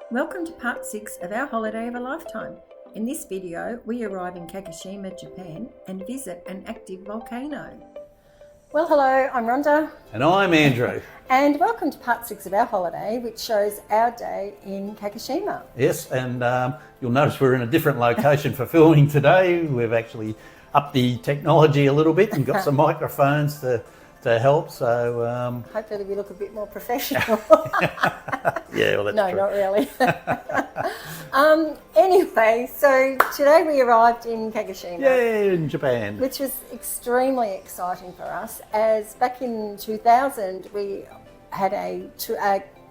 Welcome to part 6 of our holiday of a lifetime. In this video, we arrive in Kagoshima, Japan and visit an active volcano. Well, hello, I'm Rhonda. And I'm Andrew. And welcome to part 6 of our holiday, which shows our day in Kagoshima. Yes, and you'll notice we're in a different location for filming today. We've actually upped the technology a little bit and got some microphones to help, so... Hopefully we look a bit more professional. Yeah, well, that's no, true. not really. Anyway, so today we arrived in Kagoshima. Yeah, in Japan. Which was extremely exciting for us, as back in 2000 we had a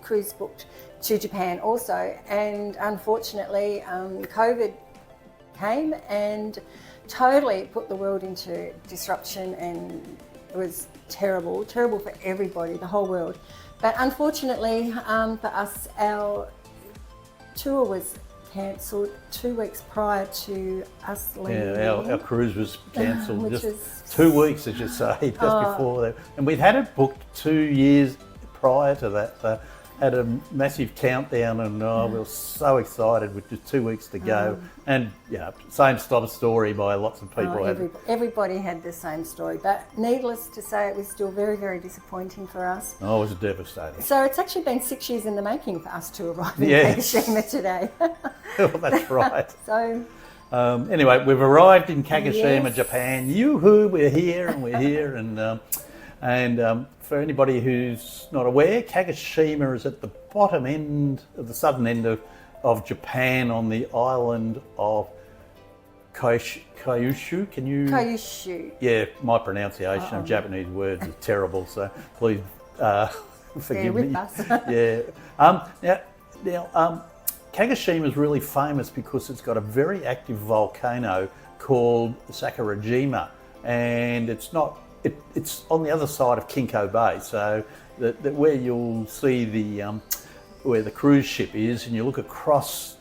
cruise booked to Japan also, and unfortunately COVID came and totally put the world into disruption, and it was terrible for everybody, the whole world. But unfortunately for us, our tour was cancelled 2 weeks prior to us leaving. Yeah, our cruise was cancelled just was 2 weeks, as you say, just before that. And we'd had it booked 2 years prior to that, so had a massive countdown, and we were so excited with just 2 weeks to go. And yeah, same sort of story by lots of people. Everybody had the same story, but needless to say, it was still very, very disappointing for us. Oh, it was devastating. So it's actually been 6 years in the making for us to arrive in Kagoshima today. Well, that's right. So anyway, we've arrived in Kagoshima, yes. Japan. Yoo-hoo, we're here, and for anybody who's not aware, Kagoshima is at the bottom end of the southern end of Japan on the island of Kyushu. Can you? Kyushu. Yeah, my pronunciation of Japanese words is terrible, so please forgive me. With us. Yeah. Now, Kagoshima is really famous because it's got a very active volcano called Sakurajima, and it's on the other side of Kinko Bay, so that where you'll see where the cruise ship is, and you look across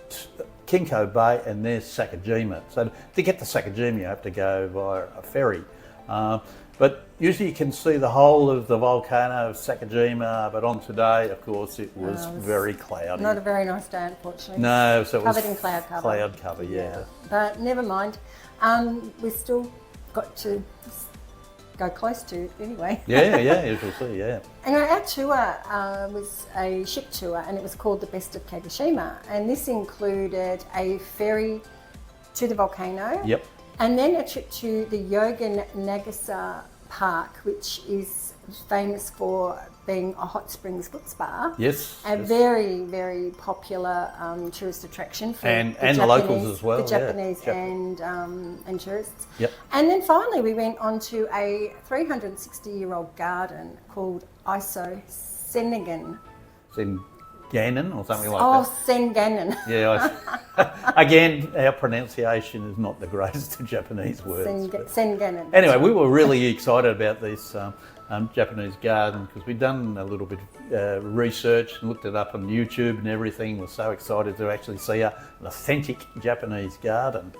Kinko Bay, and there's Sakurajima. So to get to Sakurajima, you have to go via a ferry. But usually you can see the whole of the volcano of Sakurajima, but on today, of course, it was very cloudy. Not a very nice day, unfortunately. No, so it was covered in cloud cover. Cloud cover, yeah. But never mind. We still got to go close to it anyway. Yeah, as you'll see, yeah. Anyway, our tour was a ship tour, and it was called the Best of Kagoshima, and this included a ferry to the volcano. Yep. And then a trip to the Yogan Nagasa Park, which is famous for being a hot springs foot spa. Yes. A very, very popular tourist attraction for the locals as well. The Japanese and tourists. Yep. And then finally we went on to a 360-year-old garden called Iso Sennigan. Senganan or something like that. Oh, Senganan. Yeah. Again, our pronunciation is not the greatest of Japanese words. Senganan. Anyway, we were really excited about this Japanese garden because we'd done a little bit of research and looked it up on YouTube and everything. We're so excited to actually see an authentic Japanese garden.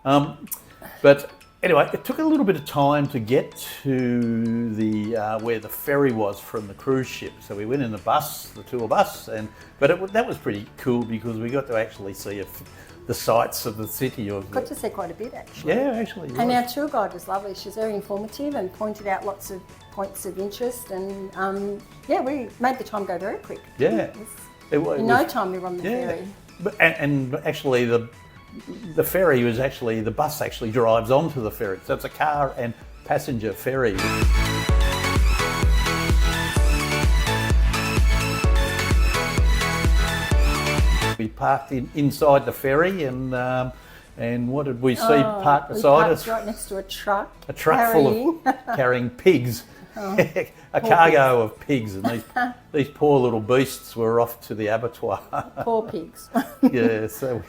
But anyway, it took a little bit of time to get to the where the ferry was from the cruise ship. So we went in the tour bus, but that was pretty cool because we got to actually see the sights of the city. Got to see quite a bit, actually. Yeah, actually. And our tour guide was lovely. She was very informative and pointed out lots of points of interest. And we made the time go very quick. Yeah. In no time we were on the ferry. And actually the ferry was actually, the bus actually drives onto the ferry. So it's a car and passenger ferry. We parked inside the ferry, and what did we see parked beside us? Right next to a truck. A truck full of carrying pigs. A cargo of pigs, and these poor little beasts were off to the abattoir. Poor pigs. Yeah, so.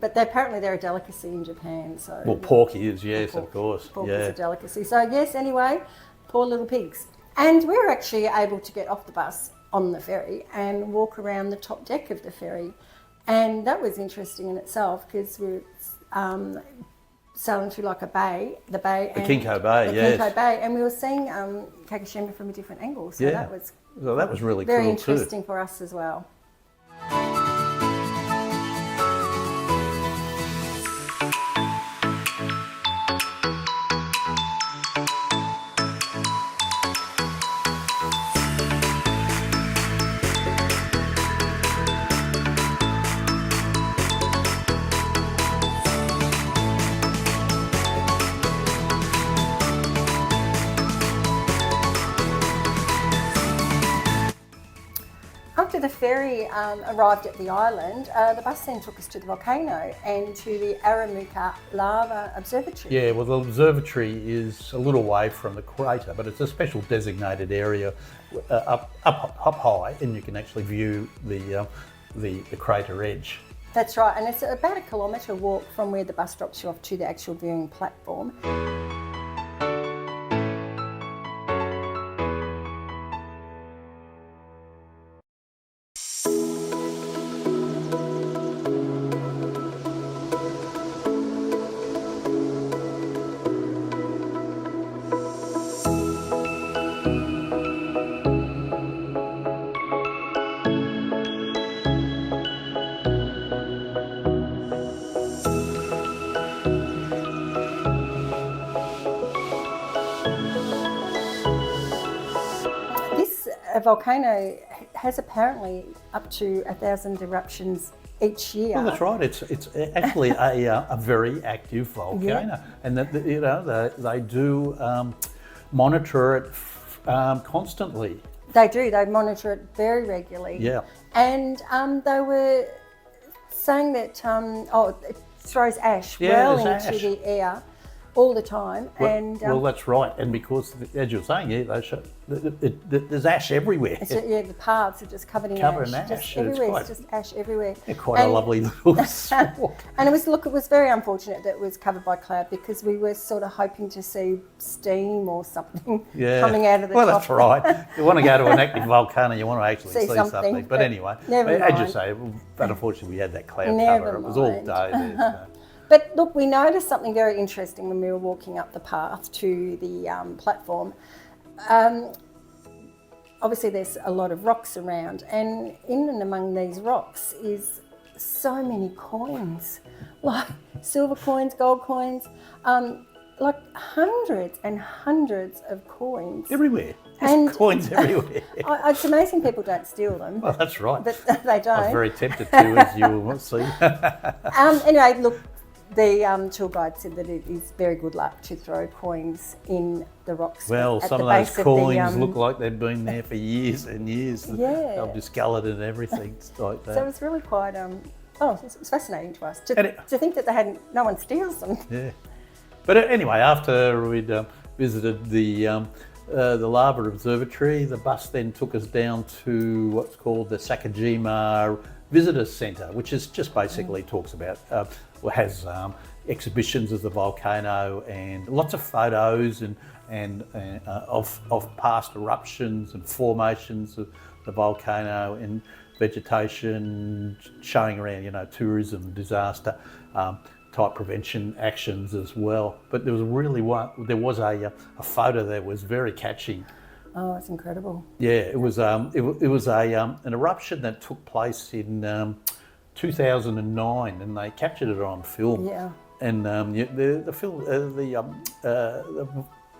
But apparently they're a delicacy in Japan. So. Well, pork is, yes, of course. Pork is a delicacy. So yes, anyway, poor little pigs. And we were actually able to get off the bus on the ferry and walk around the top deck of the ferry, and that was interesting in itself because we were sailing through like a bay, the Kinko Bay, Kinko Bay, and we were seeing Kagoshima from a different angle. So that was really very cool interesting for us as well. ferry arrived at the island, the bus then took us to the volcano and to the Aramuka Lava Observatory. Yeah, well, the observatory is a little way from the crater, but it's a special designated area up high, and you can actually view the crater edge. That's right, and it's about a kilometre walk from where the bus drops you off to the actual viewing platform. A volcano has apparently up to 1,000 eruptions each year. Well, that's right. It's actually a very active volcano, and they do monitor it constantly. They do. They monitor it very regularly. Yeah. And they were saying that it throws ash well into the air all the time. Well, that's right. And because, as you're saying, there's ash everywhere. The paths are just covered in ash. Just everywhere. It's just ash everywhere. Yeah, quite a lovely little walk. And it was very unfortunate that it was covered by cloud, because we were sort of hoping to see steam or something coming out of the top. Well, that's right. You want to go to an active volcano, you want to actually see something. But anyway, as you say, but unfortunately we had that cloud cover. It was all day there. But look, we noticed something very interesting when we were walking up the path to the platform. Obviously there's a lot of rocks around, and in and among these rocks is so many coins, like silver coins, gold coins, like hundreds and hundreds of coins. Everywhere. There's coins everywhere. It's amazing people don't steal them. Well, that's right. But they don't. I was very tempted to, as you will see. Anyway, look, the tour guide said that it is very good luck to throw coins in the rocks. Well, some of those coins look like they've been there for years and years. Yeah. They've discoloured and everything like that. So it was really quite, it was fascinating to us to think that no one steals them. Yeah. But anyway, after we'd visited the lava observatory, the bus then took us down to what's called the Sakurajima Visitor Centre, which is just basically talks about, has exhibitions of the volcano and lots of photos and of past eruptions and formations of the volcano and vegetation, showing around, tourism, disaster type prevention actions as well. But there was a photo that was very catchy. Oh, it's incredible. Yeah, it was an eruption that took place in 2009, and they captured it on film. Yeah. And the film,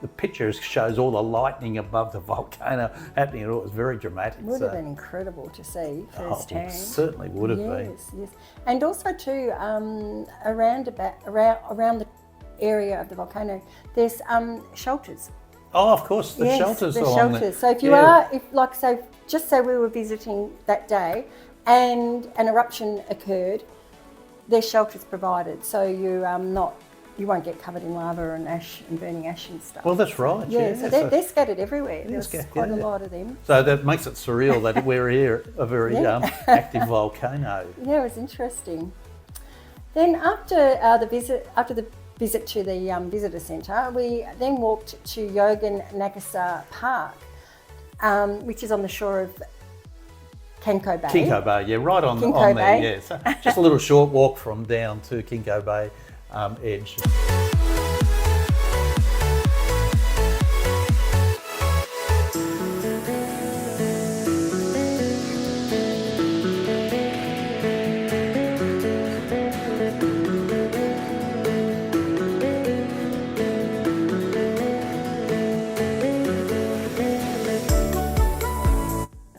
the picture shows all the lightning above the volcano happening. It was very dramatic. It would have been incredible to see firsthand. It certainly would have been. Yes, and also too, around the area of the volcano, there's shelters. Oh, of course, the shelters along there. So if you just say we were visiting that day and an eruption occurred, there's shelters provided, so you won't get covered in lava and ash and burning ash and stuff. Well, that's right. Yeah, so they're scattered everywhere. There's quite a lot of them. So that makes it surreal that we're here, a very active volcano. Yeah, it was interesting. Then after the visit to the visitor centre, we then walked to Yogan Nagasa Park, which is on the shore of Kinko Bay. Kinko Bay, yeah, right on there, yeah. So just a little short walk from down to Kinko Bay edge.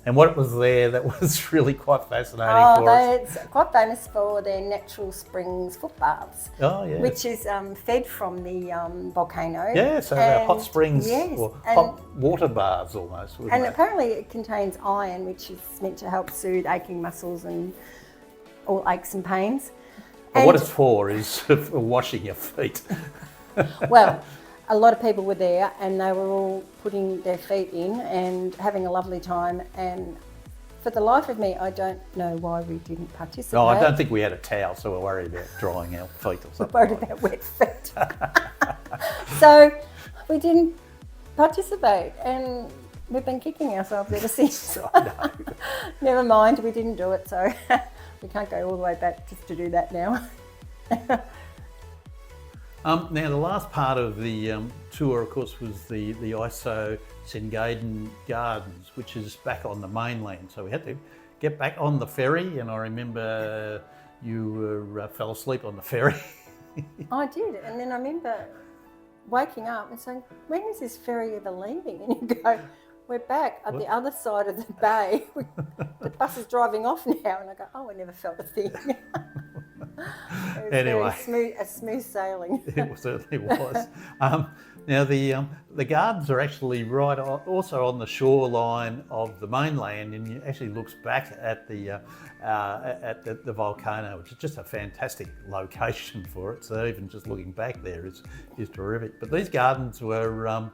And what was there that was really quite fascinating for us? It's quite famous for their natural springs foot baths. Oh, yes. Which is fed from the volcano. Yeah, so they're hot springs, yes, or hot water baths almost. And apparently it contains iron, which is meant to help soothe aching muscles and all aches and pains. But what it's for is for washing your feet. Well, a lot of people were there and they were all putting their feet in and having a lovely time. And for the life of me, I don't know why we didn't participate. No, I don't think we had a towel, so we're worried about drying our feet or something. Worried about wet feet. So we didn't participate and we've been kicking ourselves ever since. I know. Never mind, we didn't do it, so we can't go all the way back just to do that now. Now, the last part of the tour, of course, was the ISO Sengaiden Gardens, which is back on the mainland. So we had to get back on the ferry, and I remember you fell asleep on the ferry. I did, and then I remember waking up and saying, when is this ferry ever leaving? And you go, we're back at the other side of the bay. The bus is driving off now. And I go, oh, I never felt a thing. Anyway, smooth sailing. It certainly was. Now the gardens are actually right also on the shoreline of the mainland, and it actually looks back at the volcano, which is just a fantastic location for it. So even just looking back there is terrific. But these gardens were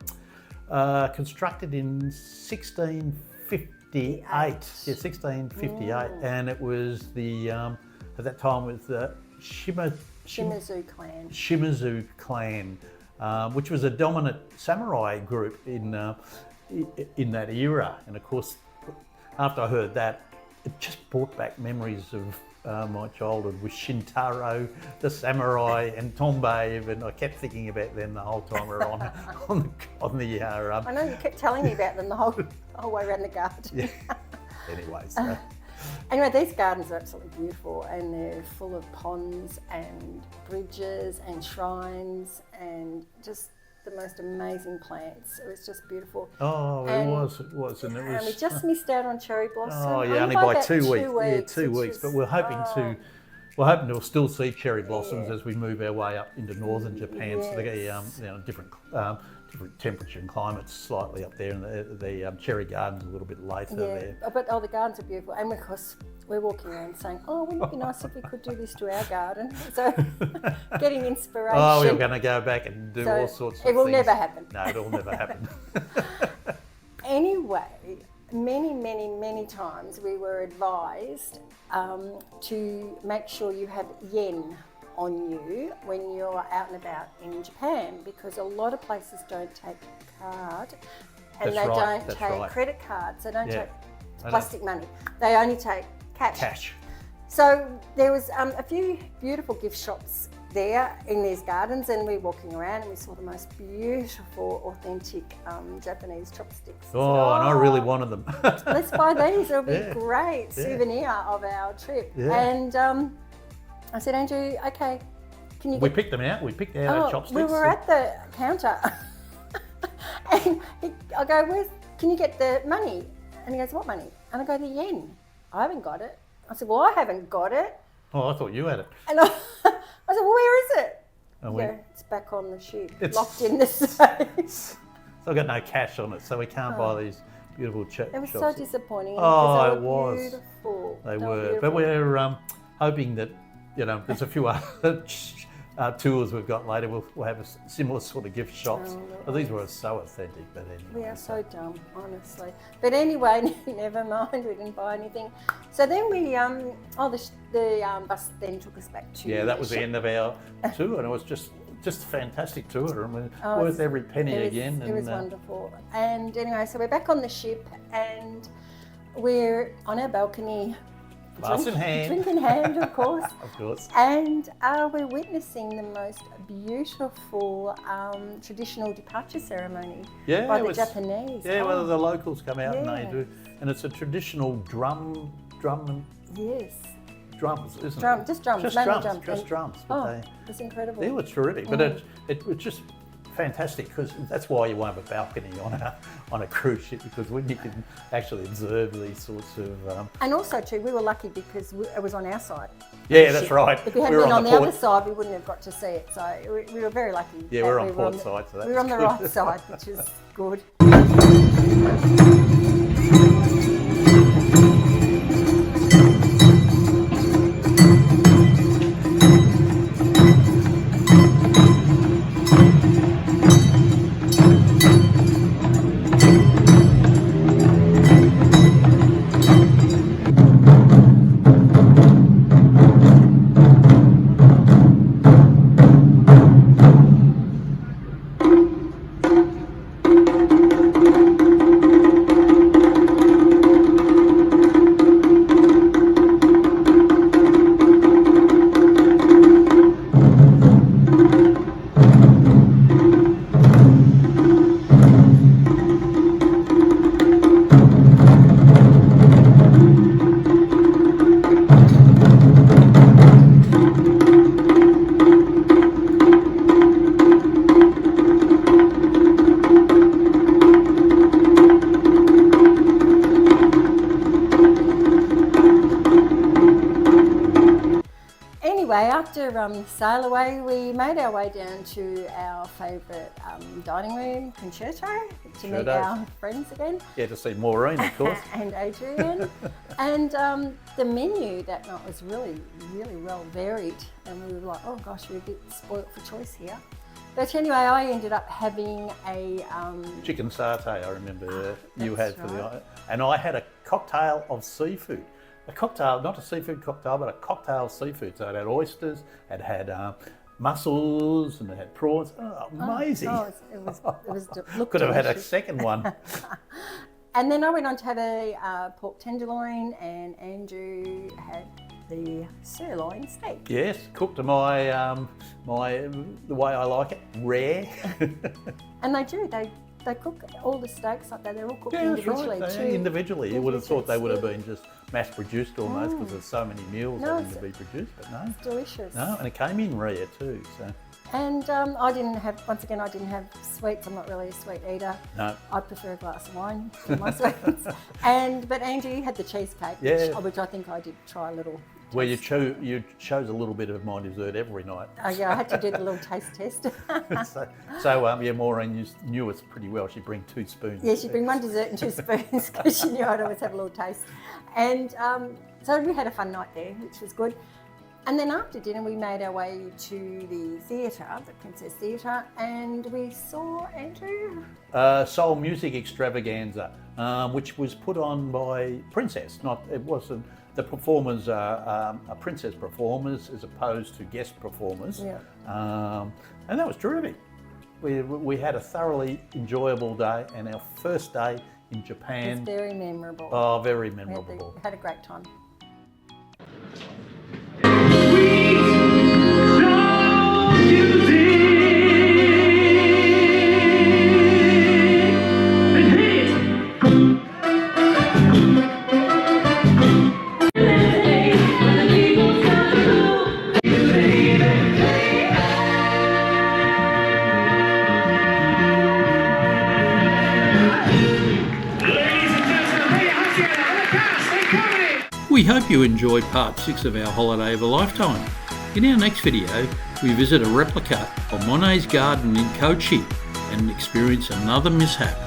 constructed in 1658. Yeah, 1658, and it was the at that time with the Shimazu clan, which was a dominant samurai group in that era. And of course, after I heard that, it just brought back memories of my childhood with Shintaro, the samurai, and Tombae, and I kept thinking about them the whole time we were on the. I know you kept telling me about them the whole way around the garden. Yeah. Anyway, so. Anyway, these gardens are absolutely beautiful, and they're full of ponds and bridges and shrines and just the most amazing plants. It was just beautiful. Oh, it was, and it was. And we just missed out on cherry blossom. Oh yeah, only by 2 weeks. Yeah, 2 weeks. But we're hoping to still see cherry blossoms as we move our way up into northern Japan. Yes. So they get different temperature and climates slightly up there, and the cherry garden's a little bit later there. But the gardens are beautiful, and of course we're walking around saying, "Oh, wouldn't it be nice if we could do this to our garden?" So getting inspiration. Oh, we're going to go back and do all sorts of things. It will never happen. No, it'll never happen. Anyway, many times we were advised to make sure you have yen on you when you're out and about in Japan, because a lot of places don't take card and they don't take credit cards. They don't take plastic money. They only take cash. So there was a few beautiful gift shops there in these gardens, and we're walking around and we saw the most beautiful, authentic Japanese chopsticks. Oh, and I really wanted them. Let's buy these. It'll be a great souvenir of our trip. Yeah. And I said, Andrew, okay, can you We picked them out. We picked out our chopsticks. We were at the counter and I go, can you get the money? And he goes, what money? And I go, the yen. I haven't got it. I said, well, I haven't got it. Oh, I thought you had it. And I said, well, where is it? It's back on the ship, locked in the safe. So I've got no cash on it, so we can't buy these beautiful chopsticks. It was so disappointing. Oh, it was. Beautiful. They were. But we're hoping that, there's a few other tours we've got later. We'll have a similar sort of gift shops. But these were so authentic. But anyway, we are so dumb, honestly. But anyway, never mind. We didn't buy anything. So then we, the bus then took us back to. Yeah, that was the end of our tour, and it was just a fantastic tour, and worth every penny again. It was wonderful. And anyway, so we're back on the ship, and we're on our balcony. Glass in hand. Drink in hand, of course. Of course. And we're witnessing the most beautiful traditional departure ceremony by the Japanese. Yeah, well, the locals come out and they do. And it's a traditional drum. Yes. Drums, isn't it? Just drums. Just drums. It's incredible. It was terrific. But it was just fantastic, because that's why you won't have a balcony on a cruise ship, because when you can actually observe these sorts of... And also too, we were lucky because it was on our side. Yeah, that's right. If we had been on the other side, we wouldn't have got to see it. So we were very lucky. Yeah, we're on port side, so that's we were on the right side, which is good. After sail away, we made our way down to our favourite dining room, concerto, to meet our friends again. Yeah, to see Maureen, of course. And Adrian. And the menu that night was really, really well varied. And we were like, oh gosh, we're a bit spoilt for choice here. But anyway, I ended up having a... chicken satay, I remember you had for right. and I had a cocktail of seafood. A cocktail, not a seafood cocktail, but a cocktail of seafood. So it had oysters, it had mussels, and it had prawns. Oh, amazing. It was Could have had a second one. And then I went on to have a pork tenderloin, and Andrew had the sirloin steak. Yes, cooked to my the way I like it, rare. And they do. They cook all the steaks like that. They're all cooked individually right. too. Individually, you would have thought they would have been just mass produced almost, because there's so many meals having to be produced. But no, it's delicious. No, and it came in rare too. So. And I didn't have sweets. I'm not really a sweet eater. No. I prefer a glass of wine to my sweets. But Andrew had the cheesecake, which I think I did try a little. Well, you chose a little bit of my dessert every night. Oh yeah, I had to do the little taste test. so Maureen knew us pretty well. She'd bring 2 spoons. Yeah, she'd bring 1 dessert and 2 spoons, because she knew I'd always have a little taste. And so we had a fun night there, which was good. And then after dinner, we made our way to the theatre, the Princess Theatre, and we saw Andrew. Soul Music Extravaganza, which was put on by Princess. It wasn't. The performers are princess performers as opposed to guest performers. Yeah. And that was terrific. We had a thoroughly enjoyable day, and our first day in Japan. It was very memorable. Oh, very memorable. We had a great time. We hope you enjoyed part 6 of our holiday of a lifetime. In our next video, we visit a replica of Monet's garden in Kochi and experience another mishap.